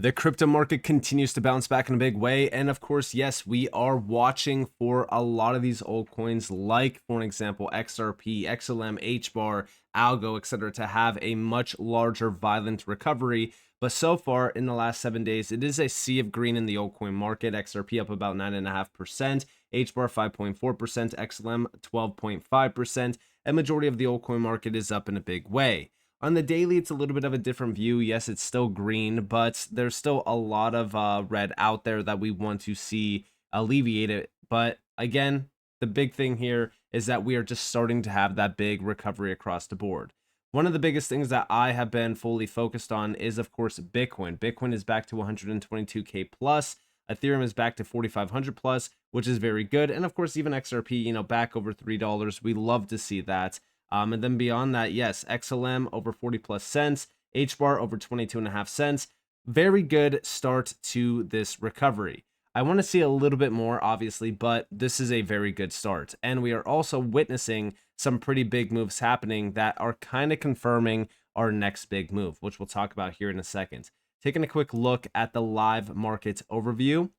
The crypto market continues to bounce back in a big way. And of course, yes, we are watching for a lot of these altcoins, like, for example, XRP, XLM, HBAR, Algo, etc., to have a much larger, violent recovery. But so far in the last 7 days, it is a sea of green in the altcoin market. XRP up about 9.5%, HBAR 5.4%, XLM 12.5%, and majority of the altcoin market is up in a big way. On the daily, it's a little bit of a different view. Yes, it's still green, but there's still a lot of red out there that we want to see alleviated. But again, the big thing here is that we are just starting to have that big recovery across the board. One of the biggest things that I have been fully focused on is, of course, Bitcoin. Bitcoin is back to 122K plus. Ethereum is back to 4,500 plus, which is very good. And of course, even XRP, back over $3. We love to see that. And then beyond that, yes, XLM over 40 plus cents, HBAR over 22.5 cents. Very good start to this recovery. I want to see a little bit more, obviously, but this is a very good start. And we are also witnessing some pretty big moves happening that are kind of confirming our next big move, which we'll talk about here in a second. Taking a quick look at the live market overview.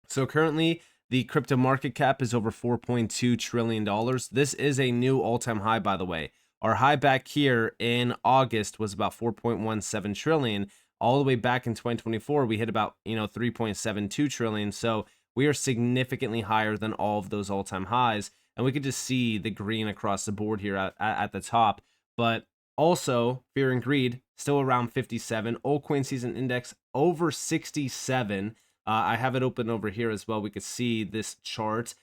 So currently, the crypto market cap is over $4.2 trillion. This is a new all-time high, by the way. Our high back here in August was about 4.17 trillion. All the way back in 2024, we hit about 3.72 trillion. So we are significantly higher than all of those all-time highs. And we could just see the green across the board here at the top. But also, fear and greed still around 57. Altcoin season index over 67. I have it open over here as well. We could see this chart.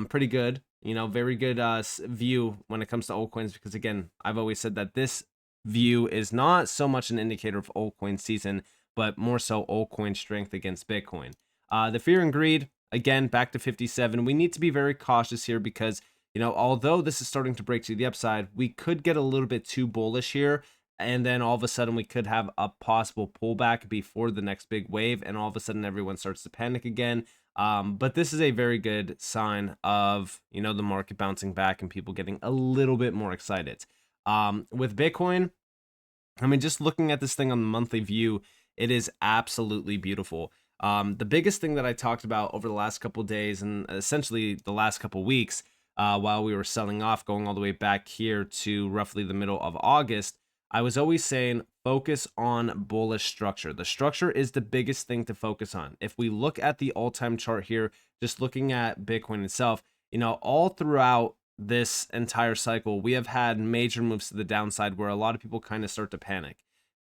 Pretty good, very good view when it comes to altcoins, because again, I've always said that this view is not so much an indicator of altcoin season, but more so altcoin strength against Bitcoin. The fear and greed, again, back to 57. We need to be very cautious here because, although this is starting to break to the upside, we could get a little bit too bullish here. And then all of a sudden we could have a possible pullback before the next big wave. And all of a sudden everyone starts to panic again. But this is a very good sign of, the market bouncing back and people getting a little bit more excited. With Bitcoin, just looking at this thing on the monthly view, it is absolutely beautiful. The biggest thing that I talked about over the last couple of days and essentially the last couple of weeks, while we were selling off, going all the way back here to roughly the middle of August, I was always saying focus on bullish structure. The structure is the biggest thing to focus on. If we look at the all-time chart here, just looking at Bitcoin itself, all throughout this entire cycle, we have had major moves to the downside where a lot of people kind of start to panic.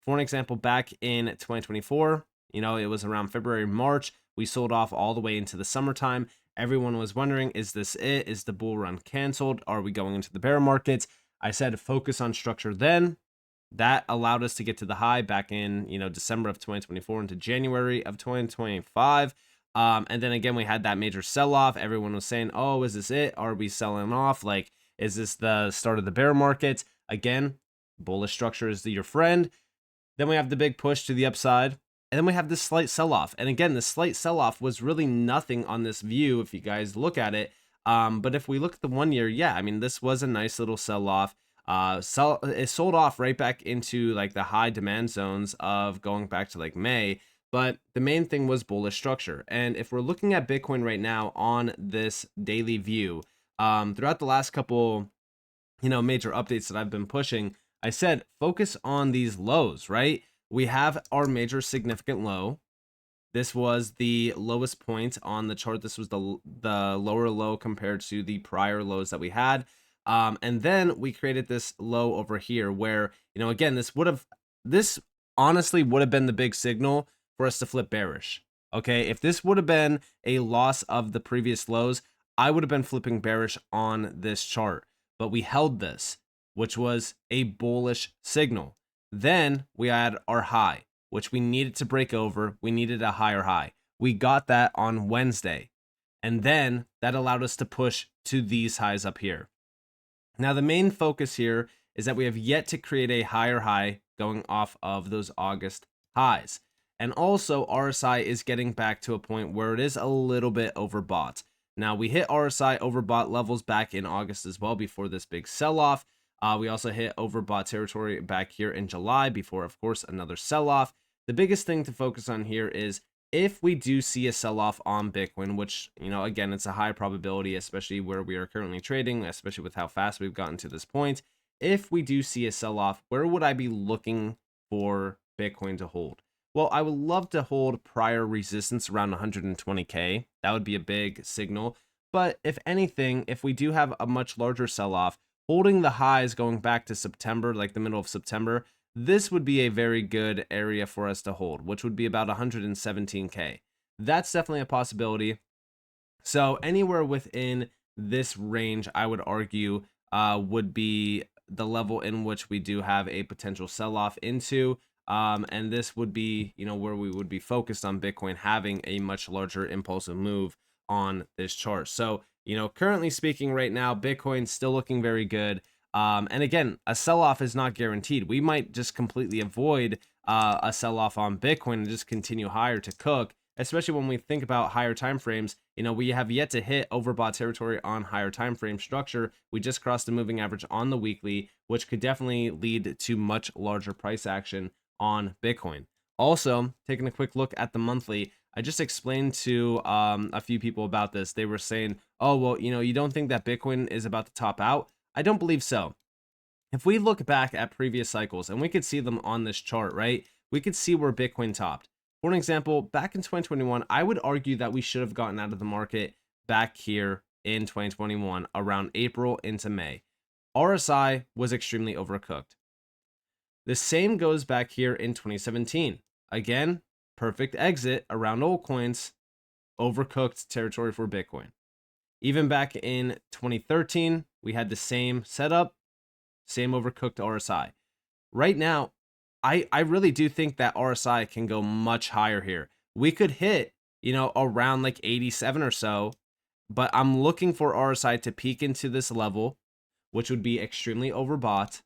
For an example, back in 2024, it was around February, March, we sold off all the way into the summertime. Everyone was wondering, is this it? Is the bull run canceled? Are we going into the bear market? I said focus on structure then. That allowed us to get to the high back in, December of 2024 into January of 2025. And then again, we had that major sell-off. Everyone was saying, oh, is this it? Are we selling off? Like, is this the start of the bear market? Again, bullish structure is your friend. Then we have the big push to the upside. And then we have this slight sell-off. And again, this slight sell-off was really nothing on this view if you guys look at it. But if we look at the 1 year, yeah, this was a nice little sell-off. It sold off right back into like the high demand zones of going back to like May, but the main thing was bullish structure. And if we're looking at Bitcoin right now on this daily view, throughout the last couple, major updates that I've been pushing, I said, focus on these lows, right? We have our major significant low. This was the lowest point on the chart. This was the lower low compared to the prior lows that we had. And then we created this low over here where, again, this honestly would have been the big signal for us to flip bearish. Okay. If this would have been a loss of the previous lows, I would have been flipping bearish on this chart, but we held this, which was a bullish signal. Then we had our high, which we needed to break over. We needed a higher high. We got that on Wednesday. And then that allowed us to push to these highs up here. Now, the main focus here is that we have yet to create a higher high going off of those August highs. And also, RSI is getting back to a point where it is a little bit overbought. Now, we hit RSI overbought levels back in August as well before this big sell-off. We also hit overbought territory back here in July before, of course, another sell-off. The biggest thing to focus on here is if we do see a sell-off on Bitcoin, which, again, it's a high probability, especially where we are currently trading, especially with how fast we've gotten to this point. If we do see a sell-off, where would I be looking for Bitcoin to hold? Well, I would love to hold prior resistance around 120K. That would be a big signal. But if anything, if we do have a much larger sell-off, holding the highs going back to September, like the middle of September, this would be a very good area for us to hold, which would be about 117K. That's definitely a possibility. So anywhere within this range, I would argue, would be the level in which we do have a potential sell-off into. And this would be, where we would be focused on Bitcoin having a much larger impulsive move on this chart. So, currently speaking right now, Bitcoin's still looking very good. And again, a sell-off is not guaranteed. We might just completely avoid a sell-off on Bitcoin and just continue higher to cook, especially when we think about higher time frames. We have yet to hit overbought territory on higher time frame structure. We just crossed the moving average on the weekly, which could definitely lead to much larger price action on Bitcoin. Also, taking a quick look at the monthly, I just explained to a few people about this. They were saying, oh, well, you don't think that Bitcoin is about to top out? I don't believe so. If we look back at previous cycles, and we could see them on this chart, right? We could see where Bitcoin topped. For an example, back in 2021, I would argue that we should have gotten out of the market back here in 2021, around April into May. RSI was extremely overcooked. The same goes back here in 2017. Again, perfect exit around altcoins, overcooked territory for Bitcoin. Even back in 2013, we had the same setup, same overcooked RSI. Right now, I really do think that RSI can go much higher here. We could hit, around like 87 or so, but I'm looking for RSI to peak into this level, which would be extremely overbought.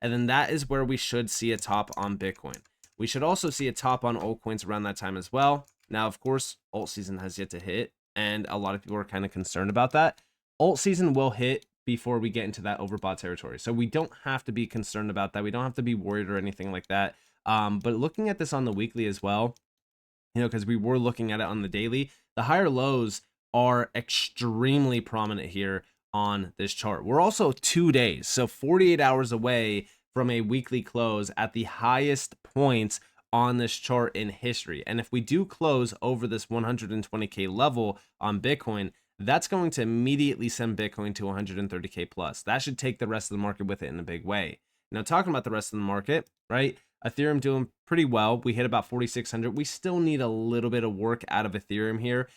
And then that is where we should see a top on Bitcoin. We should also see a top on altcoins around that time as well. Now, of course, Altseason has yet to hit, and a lot of people are kind of concerned about that. Altseason will hit before we get into that overbought territory. So we don't have to be concerned about that. We don't have to be worried or anything like that. But looking at this on the weekly as well, because we were looking at it on the daily, the higher lows are extremely prominent here on this chart. We're also 2 days, so 48 hours away from a weekly close at the highest points on this chart in history. And if we do close over this 120K level on Bitcoin, that's going to immediately send Bitcoin to 130K plus. That should take the rest of the market with it in a big way. Now, talking about the rest of the market, right? Ethereum doing pretty well. We hit about 4,600. We still need a little bit of work out of Ethereum here.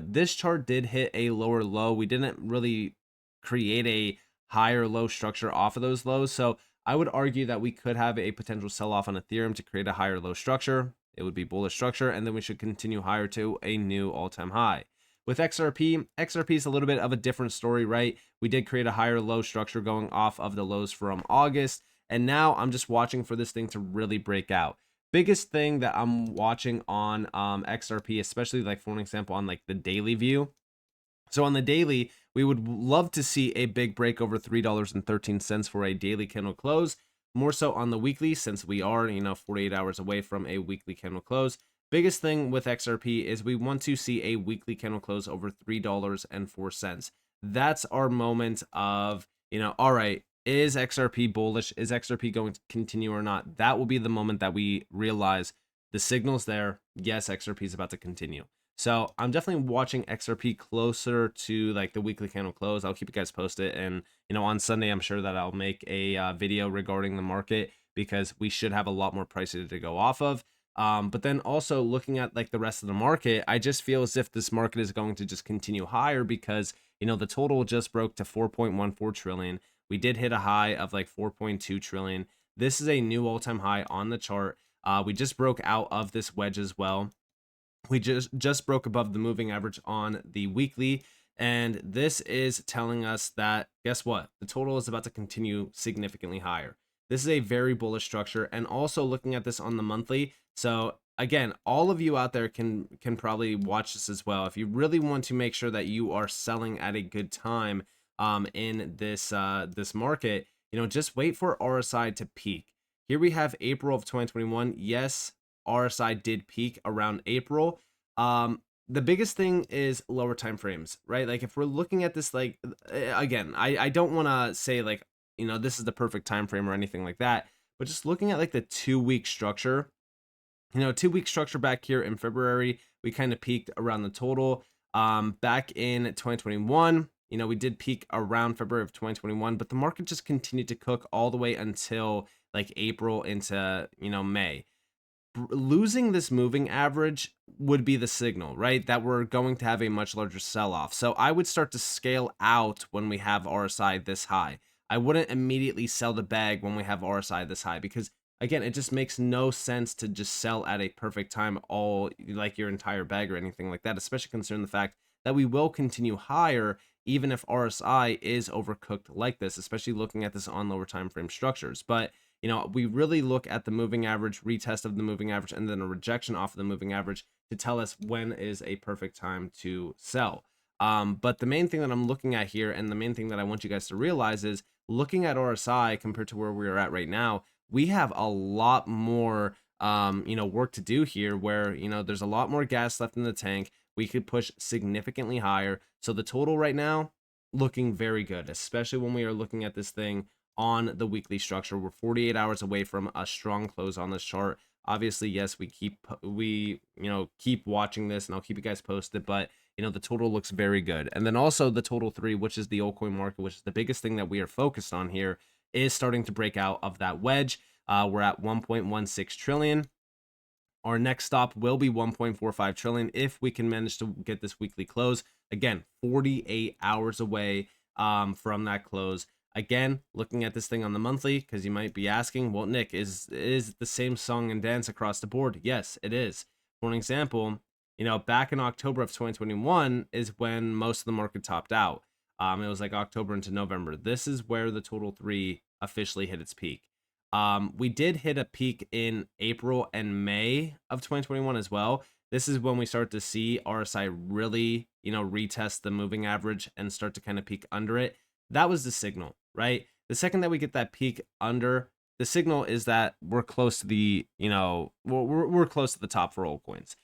This chart did hit a lower low. We didn't really create a higher low structure off of those lows. So I would argue that we could have a potential sell-off on Ethereum to create a higher low structure. It would be bullish structure, and then we should continue higher to a new all-time high. With XRP is a little bit of a different story, right? We did create a higher low structure going off of the lows from August, and now I'm just watching for this thing to really break out. Biggest thing that I'm watching on XRP, especially like for an example on like the daily view. So on the daily, we would love to see a big break over $3.13 for a daily candle close. More so on the weekly, since we are 48 hours away from a weekly candle close. Biggest thing with XRP is we want to see a weekly candle close over $3.04. That's our moment of, all right, is XRP bullish? Is XRP going to continue or not? That will be the moment that we realize the signal's there. Yes, XRP is about to continue. So I'm definitely watching XRP closer to like the weekly candle close. I'll keep you guys posted. And, on Sunday, I'm sure that I'll make a video regarding the market because we should have a lot more prices to go off of. But then also looking at like the rest of the market, I just feel as if this market is going to just continue higher because, the total just broke to 4.14 trillion. We did hit a high of like 4.2 trillion. This is a new all-time high on the chart. We just broke out of this wedge as well. We just broke above the moving average on the weekly. And this is telling us that, guess what? The total is about to continue significantly higher. This is a very bullish structure. And also looking at this on the monthly. So again, all of you out there can probably watch this as well. If you really want to make sure that you are selling at a good time in this this market, just wait for RSI to peak. Here we have April of 2021. Yes, RSI did peak around April. The biggest thing is lower time frames, right? Like if we're looking at this, like again, I don't want to say like, you know, this is the perfect time frame or anything like that, but just looking at like the 2-week structure, you know, 2-week structure back here in February, we kind of peaked around the total. Back in 2021, you know, we did peak around February of 2021, but the market just continued to cook all the way until like April into, you know, May. Losing this moving average would be the signal, right? That we're going to have a much larger sell off. So I would start to scale out when we have RSI this high. I wouldn't immediately sell the bag when we have RSI this high because, again, it just makes no sense to just sell at a perfect time all like your entire bag or anything like that, especially considering the fact that we will continue higher even if RSI is overcooked like this, especially looking at this on lower time frame structures. But you know, we really look at the moving average, retest of the moving average, and then a rejection off of the moving average to tell us when is a perfect time to sell. But the main thing that I'm looking at here, and the main thing that I want you guys to realize is looking at RSI compared to where we are at right now, we have a lot more, you know, work to do here where, you know, there's a lot more gas left in the tank. We could push significantly higher. So the total right now, looking very good, especially when we are looking at this thing on the weekly structure. We're 48 hours away from a strong close on this chart. Obviously, yes, we keep watching this, and I'll keep you guys posted, but you know, the total looks very good. And then also the total 3, which is the altcoin market, which is the biggest thing that we are focused on here, is starting to break out of that wedge. We're at 1.16 trillion. Our next stop will be 1.45 trillion if we can manage to get this weekly close. Again, 48 hours away from that close. Again, looking at this thing on the monthly, because you might be asking, well, Nick, is the same song and dance across the board? Yes, it is. For an example, you know, back in October of 2021 is when most of the market topped out. It was like October into November. This is where the total 3 officially hit its peak. We did hit a peak in April and May of 2021 as well. This is when we start to see RSI really, you know, retest the moving average and start to kind of peak under it. That was the signal, right? The second that we get that peak under, the signal is that we're close to the, you know, we're close to the top for altcoins.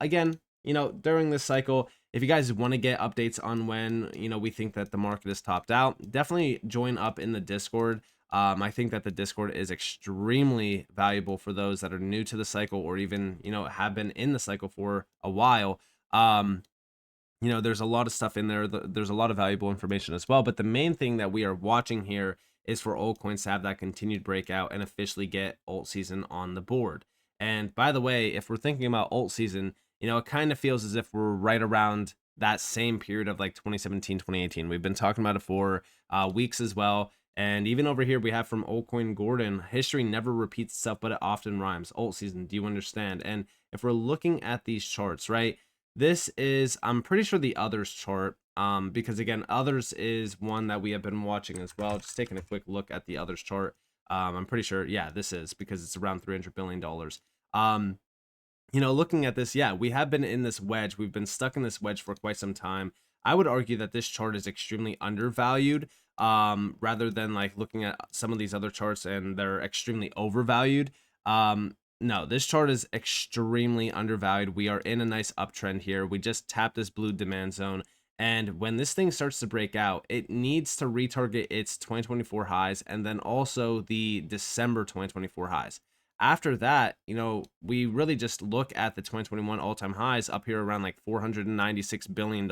Again, you know, during this cycle, if you guys want to get updates on when, you know, we think that the market is topped out, definitely join up in the Discord. I think that the Discord is extremely valuable for those that are new to the cycle or even, you know, have been in the cycle for a while. You know, there's a lot of stuff in there. There's a lot of valuable information as well. But the main thing that we are watching here is for altcoins to have that continued breakout and officially get Altseason on the board. And by the way, if we're thinking about Altseason, you know, it kind of feels as if we're right around that same period of like 2017, 2018. We've been talking about it for weeks as well. And even over here, we have from Altcoin Gordon, history never repeats itself, but it often rhymes. Altseason, do you understand? And if we're looking at these charts, right? This is, I'm pretty sure, the others chart, because again, others is one that we have been watching as well. Just taking a quick look at the others chart. I'm pretty sure, yeah, this is because it's around $300 billion. You know, looking at this, yeah, we have been in this wedge. We've been stuck in this wedge for quite some time. I would argue that this chart is extremely undervalued, rather than like looking at some of these other charts and they're extremely overvalued. No, this chart is extremely undervalued. We are in a nice uptrend here. We just tapped this blue demand zone. And when this thing starts to break out, it needs to retarget its 2024 highs and then also the December 2024 highs. After that, you know, we really just look at the 2021 all-time highs up here around like $496 billion.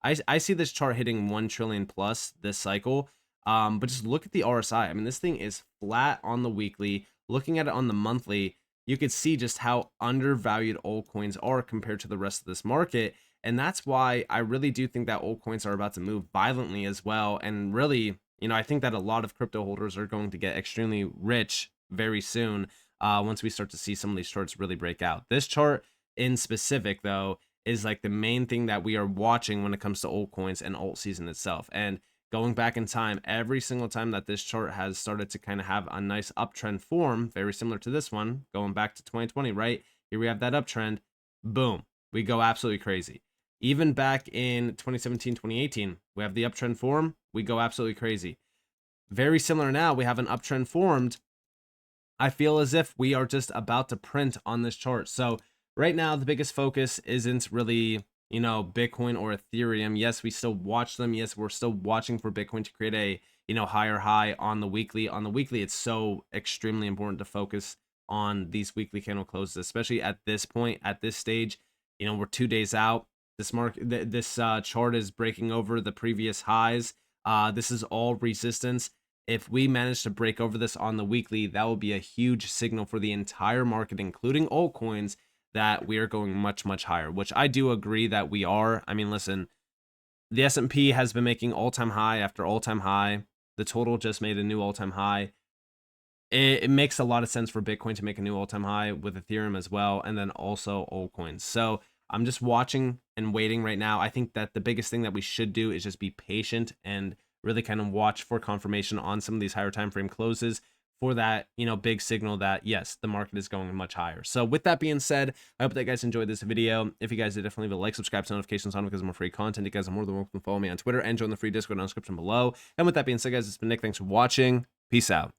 I see this chart hitting 1 trillion plus this cycle. But just look at the RSI. I mean, this thing is flat on the weekly. Looking at it on the monthly, you could see just how undervalued altcoins are compared to the rest of this market. And that's why I really do think that altcoins are about to move violently as well. And really, you know, I think that a lot of crypto holders are going to get extremely rich very soon once we start to see some of these charts really break out. This chart in specific, though, is like the main thing that we are watching when it comes to altcoins and Altseason itself. And going back in time, every single time that this chart has started to kind of have a nice uptrend form, very similar to this one, going back to 2020, right? Here we have that uptrend, boom, we go absolutely crazy. Even back in 2017, 2018, we have the uptrend form, we go absolutely crazy. Very similar now, we have an uptrend formed, I feel as if we are just about to print on this chart. So right now, the biggest focus isn't really, Bitcoin or Ethereum. Yes, we still watch them. Yes, we're still watching for Bitcoin to create a, higher high on the weekly. On the weekly, it's so extremely important to focus on these weekly candle closes, especially at this point, at this stage. We're 2 days out. This chart is breaking over the previous highs. This is all resistance. If we manage to break over this on the weekly, that will be a huge signal for the entire market, including altcoins, that we are going much, much higher, which I do agree that we are. I mean, listen, the S&P has been making all-time high after all-time high. The total just made a new all-time high. It makes a lot of sense for Bitcoin to make a new all-time high with Ethereum as well, and then also altcoins. So I'm just watching and waiting right now. I think that the biggest thing that we should do is just be patient and really kind of watch for confirmation on some of these higher time frame closes for that, big signal that yes, the market is going much higher. So with that being said, I hope that you guys enjoyed this video. If you guys did, definitely leave a like, subscribe, to notifications on because of more free content. You guys are more than welcome to follow me on Twitter and join the free Discord in the description below. And with that being said, guys, it's been Nick. Thanks for watching. Peace out.